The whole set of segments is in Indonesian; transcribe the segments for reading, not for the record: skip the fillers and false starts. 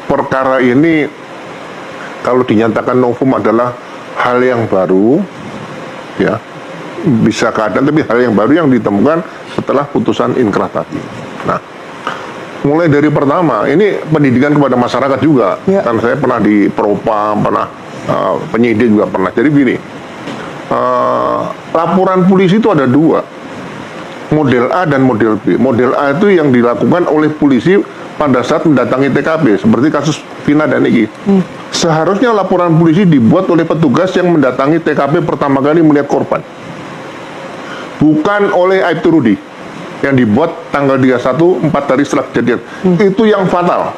perkara ini kalau dinyatakan novum adalah hal yang baru, ya, bisa keadaan, tapi hal yang baru yang ditemukan setelah putusan inkrah tadi. Nah, mulai dari pertama, ini pendidikan kepada masyarakat juga, kan saya pernah di Propam, pernah penyidik juga pernah. Jadi gini, laporan polisi itu ada dua, model A dan model B. Model A itu yang dilakukan oleh polisi pada saat mendatangi TKP, seperti kasus Vina dan Iki. Seharusnya laporan polisi dibuat oleh petugas yang mendatangi TKP pertama kali melihat korban, bukan oleh Aibtu Rudi yang dibuat tanggal 31, 4 hari setelah kejadian. Itu yang fatal,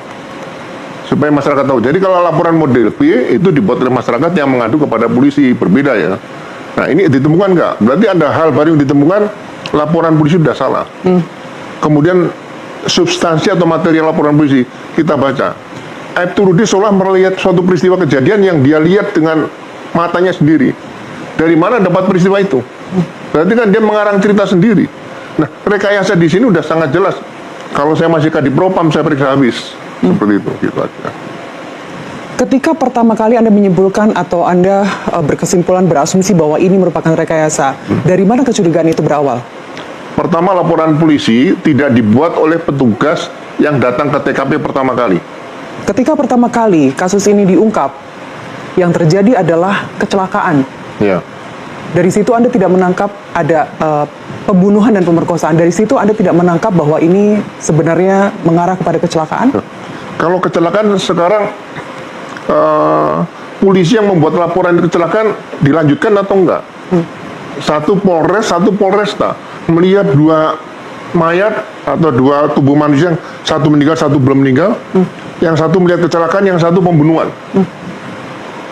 supaya masyarakat tahu. Jadi kalau laporan model B itu dibuat oleh masyarakat yang mengadu kepada polisi, berbeda ya. Nah, ini ditemukan nggak? Berarti ada hal baru yang ditemukan, laporan polisi sudah salah. Kemudian substansi atau materi laporan polisi kita baca, Aibtu Rudi seolah melihat suatu peristiwa kejadian yang dia lihat dengan matanya sendiri. Dari mana dapat peristiwa itu? Berarti kan dia mengarang cerita sendiri. Nah, rekayasa di sini udah sangat jelas. Kalau saya masih Kadipropam, saya periksa habis. Seperti itu, gitu aja. Ketika pertama kali Anda menyimpulkan atau Anda berkesimpulan, berasumsi bahwa ini merupakan rekayasa, dari mana kecurigaan itu berawal? Pertama, laporan polisi tidak dibuat oleh petugas yang datang ke TKP pertama kali. Ketika pertama kali kasus ini diungkap, yang terjadi adalah kecelakaan. Ya. Dari situ Anda tidak menangkap ada pembunuhan dan pemerkosaan. Dari situ Anda tidak menangkap bahwa ini sebenarnya mengarah kepada kecelakaan? Kalau kecelakaan sekarang, polisi yang membuat laporan kecelakaan dilanjutkan atau enggak? Satu Polres, satu Polresta melihat dua mayat atau dua tubuh manusia, yang satu meninggal, satu belum meninggal, yang satu melihat kecelakaan, yang satu pembunuhan.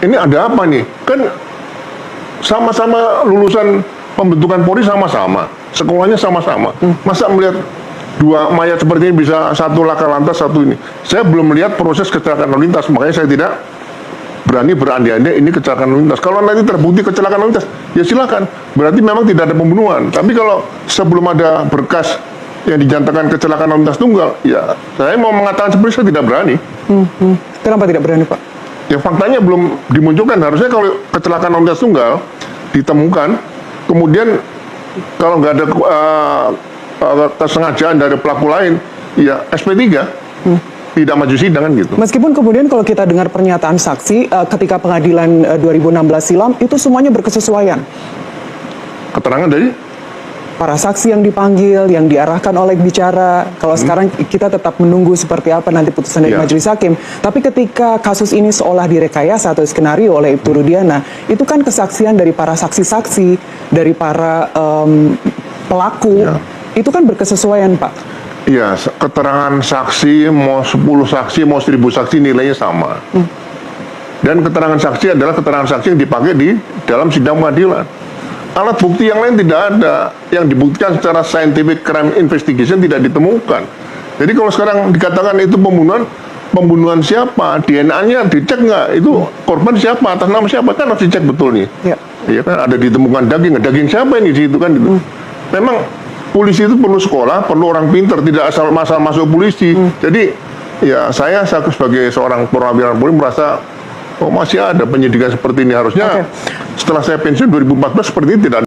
Ini ada apa nih? Kan sama-sama lulusan pembentukan Polri, sama-sama sekolahnya sama-sama. Masa melihat dua mayat seperti ini bisa satu laka lantas, satu ini? Saya belum melihat proses kecelakaan lalu lintas, makanya saya tidak berani berandai-andai ini kecelakaan lalu lintas. Kalau nanti terbukti kecelakaan lalu lintas, ya silakan. Berarti memang tidak ada pembunuhan. Tapi kalau sebelum ada berkas yang dinyatakan kecelakaan lalu lintas tunggal, ya saya mau mengatakan seperti saya tidak berani. Kenapa tidak berani, Pak? Ya faktanya belum dimunculkan. Harusnya kalau kecelakaan lalu lintas tunggal ditemukan, kemudian kalau nggak ada kesengajaan dari pelaku lain, ya SP3. Tidak maju sidang kan gitu. Meskipun kemudian kalau kita dengar pernyataan saksi ketika pengadilan 2016 silam, itu semuanya berkesesuaian. Keterangan dari para saksi yang dipanggil, yang diarahkan oleh bicara. Kalau sekarang kita tetap menunggu seperti apa nanti putusan dari majelis hakim. Tapi ketika kasus ini seolah direkayasa atau skenario oleh Aibtu Rudiana, itu kan kesaksian dari para saksi-saksi, dari para pelaku, itu kan berkesesuaian, Pak. Iya, keterangan saksi, mau 10 saksi, mau 1000 saksi, nilainya sama. Dan keterangan saksi adalah keterangan saksi yang dipakai di dalam sidang pengadilan. Alat bukti yang lain tidak ada. Yang dibuktikan secara scientific crime investigation tidak ditemukan. Jadi kalau sekarang dikatakan itu pembunuhan siapa? DNA-nya dicek nggak? Itu korban siapa? Atas nama siapa? Kan harus dicek betul nih. Iya kan, ada ditemukan daging. Daging siapa ini di situ kan? Gitu. Memang polisi itu perlu sekolah, perlu orang pintar, tidak asal masuk polisi. Jadi ya saya sebagai seorang perwira Polri merasa masih ada penyidikan seperti ini. Harusnya setelah saya pensiun 2014 seperti ini tidak ada.